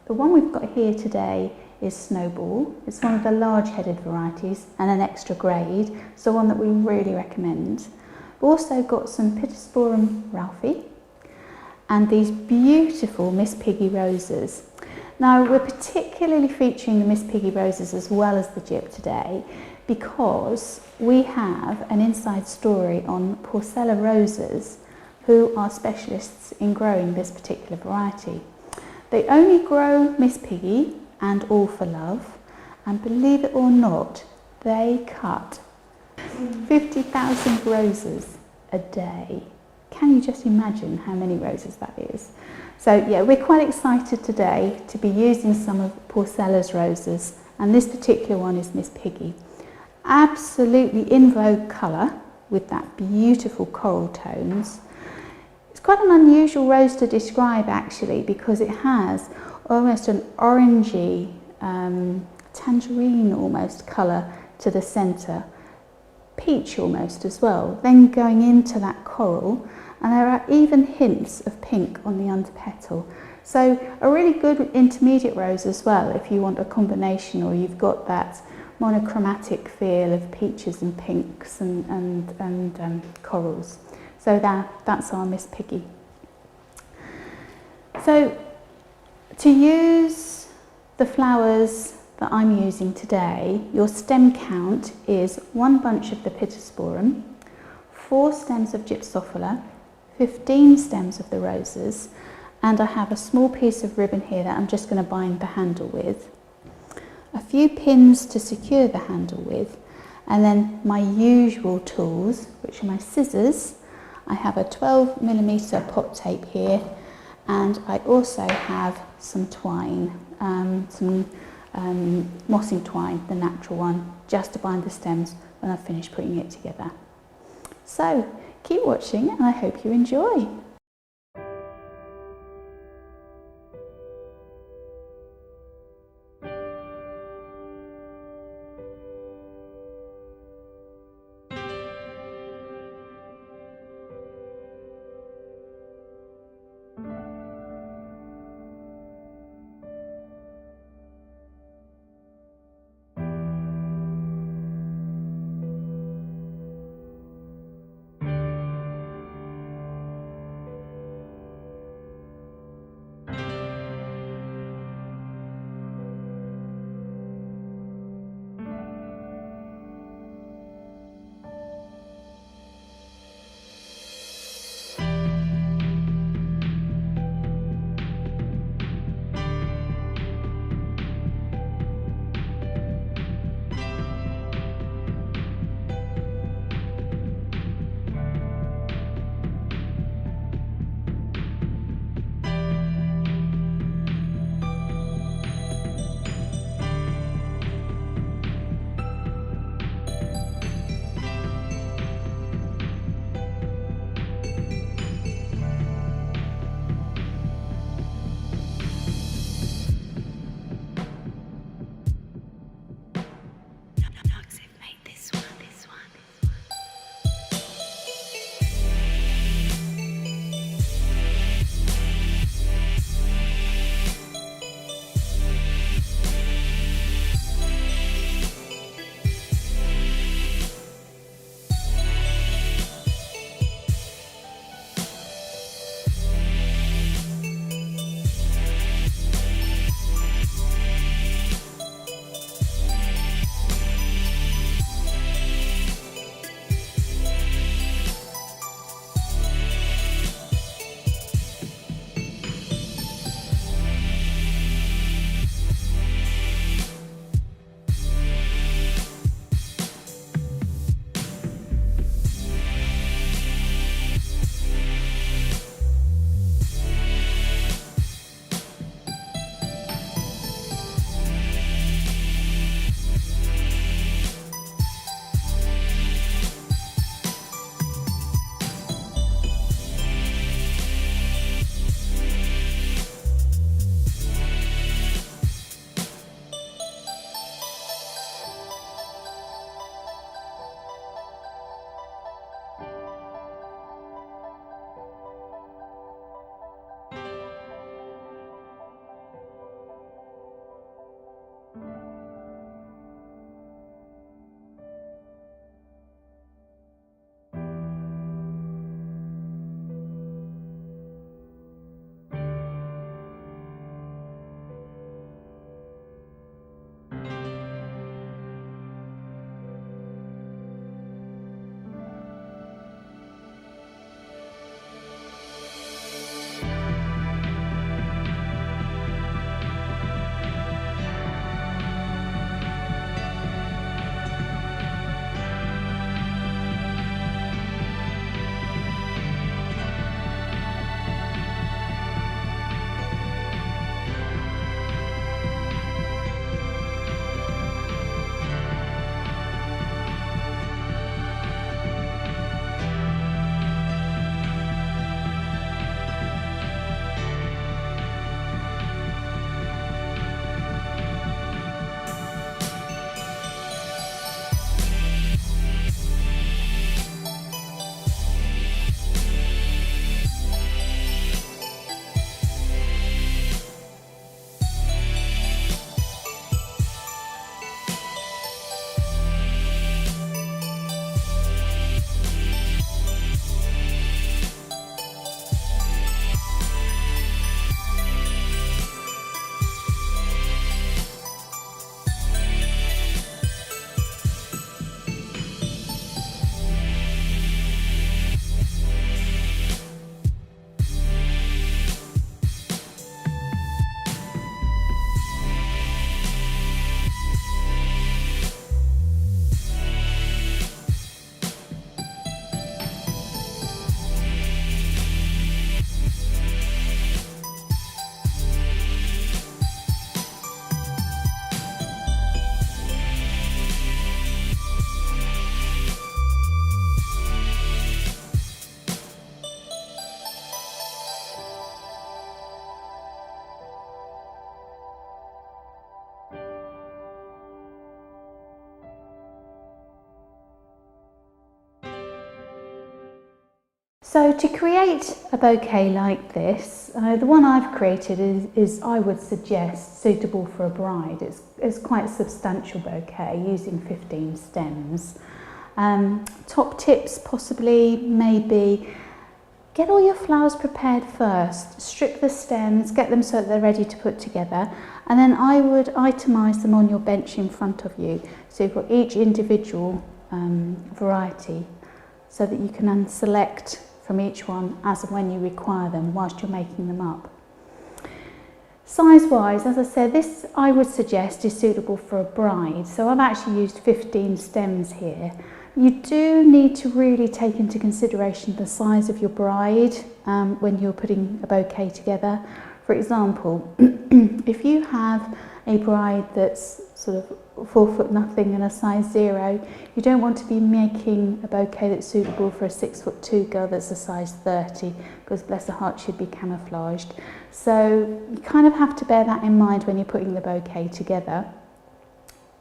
The one we've got here today is Snowball. It's one of the large-headed varieties and an extra grade, so one that we really recommend. We've also got some Pittosporum Ralphii and these beautiful Miss Piggy roses. Now, we're particularly featuring the Miss Piggy roses as well as the Gyp today because we have an inside story on Wholesale roses, who are specialists in growing this particular variety. They only grow Miss Piggy and All for Love, and believe it or not, they cut 50,000 roses a day. Can you just imagine how many roses that is? So yeah, we're quite excited today to be using some of Wholesale's roses, and this particular one is Miss Piggy. Absolutely in vogue colour with that beautiful coral tones. It's quite an unusual rose to describe actually, because it has almost an orangey, tangerine almost colour to the centre, peach almost as well, then going into that coral, and there are even hints of pink on the underpetal. So a really good intermediate rose as well if you want a combination, or you've got that monochromatic feel of peaches and pinks and corals. So that's our Miss Piggy. So to use the flowers that I'm using today, your stem count is 1 bunch of the Pittosporum, 4 stems of Gypsophila, 15 stems of the roses, and I have a small piece of ribbon here that I'm just going to bind the handle with, a few pins to secure the handle with, and then my usual tools, which are my scissors. I have a 12mm pot tape here, and I also have some twine, mossing twine, the natural one, just to bind the stems when I've finished putting it together. So keep watching and I hope you enjoy. So to create a bouquet like this, the one I've created is I would suggest suitable for a bride. It's quite a substantial bouquet using 15 stems. Top tips possibly maybe get all your flowers prepared first, strip the stems, get them so that they're ready to put together, and then I would itemise them on your bench in front of you. So you've got each individual variety so that you can then select from each one as and when you require them whilst you're making them up. Size wise, as I said, this I would suggest is suitable for a bride. So I've actually used 15 stems here. You do need to really take into consideration the size of your bride when you're putting a bouquet together. For example, if you have a bride that's sort of 4 foot nothing and a size 0, you don't want to be making a bouquet that's suitable for a 6'2" girl that's a size 30, because bless her heart, she'd be camouflaged. So you kind of have to bear that in mind when you're putting the bouquet together.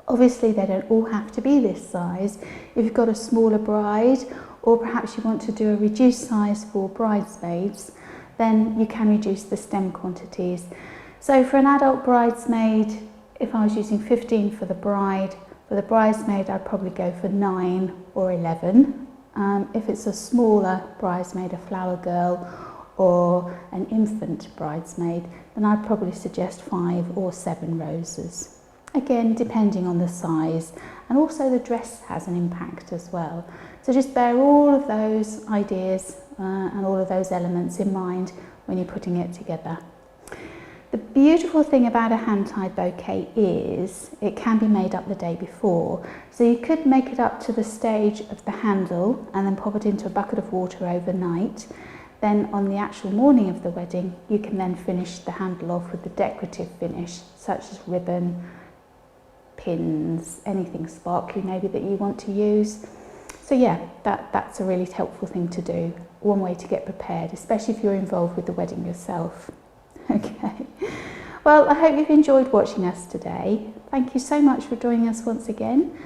Obviously they don't all have to be this size. If you've got a smaller bride, or perhaps you want to do a reduced size for bridesmaids, then you can reduce the stem quantities. So for an adult bridesmaid, if I was using 15 for the bride, for the bridesmaid I'd probably go for 9 or 11. If it's a smaller bridesmaid, a flower girl or an infant bridesmaid, then I'd probably suggest 5 or 7 roses. Again, depending on the size, and also the dress has an impact as well. So just bear all of those ideas and all of those elements in mind when you're putting it together. The beautiful thing about a hand-tied bouquet is it can be made up the day before. So you could make it up to the stage of the handle and then pop it into a bucket of water overnight. Then on the actual morning of the wedding, you can then finish the handle off with the decorative finish, such as ribbon, pins, anything sparkly maybe that you want to use. So yeah, that's a really helpful thing to do. One way to get prepared, especially if you're involved with the wedding yourself. Okay, well, I hope you've enjoyed watching us today. Thank you so much for joining us once again,